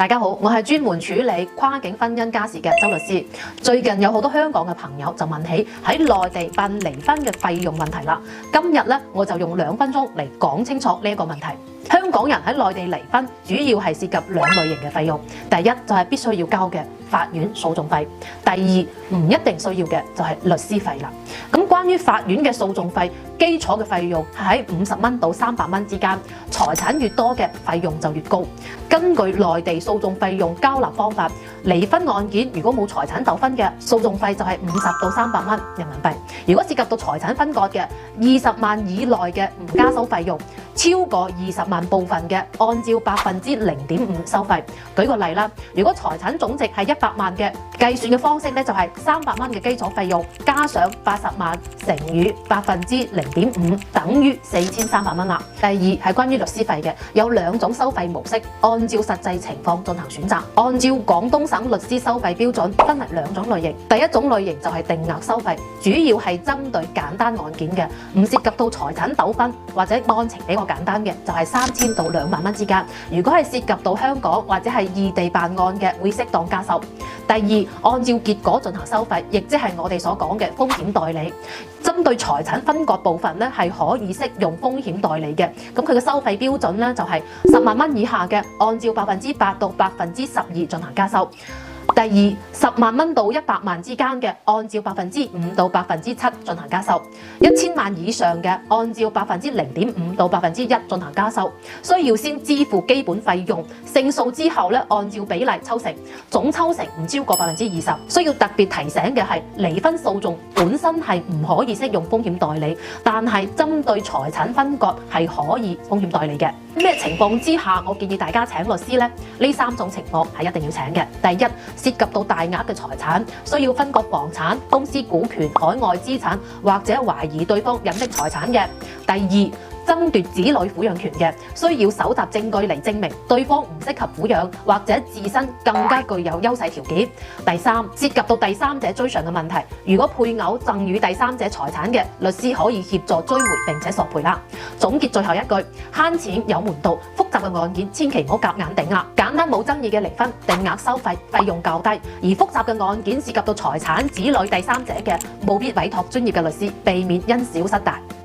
大家好，我係專門處理跨境婚姻家事嘅周律師。最近有好多香港嘅朋友就問起喺內地辦離婚嘅費用問題啦。今日咧我就用2分鐘嚟講清楚呢一個問題。香港人喺內地離婚主要係涉及2類型嘅費用，第一就係必須要交嘅法院訴訟費，第二唔一定需要嘅就係律師費啦。咁關於法院嘅訴訟費，基礎嘅費用係喺50蚊到300蚊之間，財產越多嘅費用就越高。根據內地訴訟費用交納方法，離婚案件如果冇財產糾紛嘅，訴訟費就係50到300蚊人民幣。如果涉及到財產分割嘅，20萬以內嘅唔加收費用，超過20萬部分嘅，按照0.5%收費。舉個例啦，如果財產總值係100萬嘅，計算嘅方式咧就係300蚊嘅基礎費用加上80萬乘以0.5%，等於4300蚊啦。第二係關於律師費嘅，有2種收費模式，按照實際情況進行選擇。按照廣東省律師收費標準，分為2種類型。第一種類型就係定額收費，主要係針對簡單案件嘅，唔涉及到財產糾紛或者案情比較簡單嘅，就係3000到2萬蚊之間。如果係涉及到香港或者係異地辦案嘅，會適當加收。第二，按照結果進行收費，亦即係我哋所講嘅風險代理。針對財產分割部分咧，係可以適用風險代理嘅。咁佢嘅收費標準咧就係10萬蚊以下嘅，按照8%到12%進行加收。第二，10萬蚊到100萬之間嘅，按照5%到7%進行加收；1000萬以上嘅，按照0.5%到1%進行加收。需要先支付基本費用，勝訴之後咧，按照比例抽成，總抽成唔超過20%。需要特別提醒嘅係，離婚訴訟本身係唔可以適用風險代理，但係針對財產分割係可以風險代理嘅。咩情況之下我建議大家請律師呢？呢3種情況係一定要請嘅。第一，涉及到大額嘅財產，需要分割房產、公司股權、海外資產或者懷疑對方隱匿財產嘅。第二，爭奪子女撫養權嘅，需要搜集證據嚟證明對方唔適合撫養或者自身更加具有優勢條件。第三，涉及到第三者追償嘅問題，如果配偶贈與第三者財產嘅，律師可以協助追回並且索賠啦。總結最後一句，慳錢有門道，複雜嘅案件千祈唔好夾硬頂啦。簡單冇爭議嘅離婚，定額收費，費用較低；而複雜嘅案件涉及到財產、子女、第三者嘅，務必委託專業嘅律師，避免因小失大。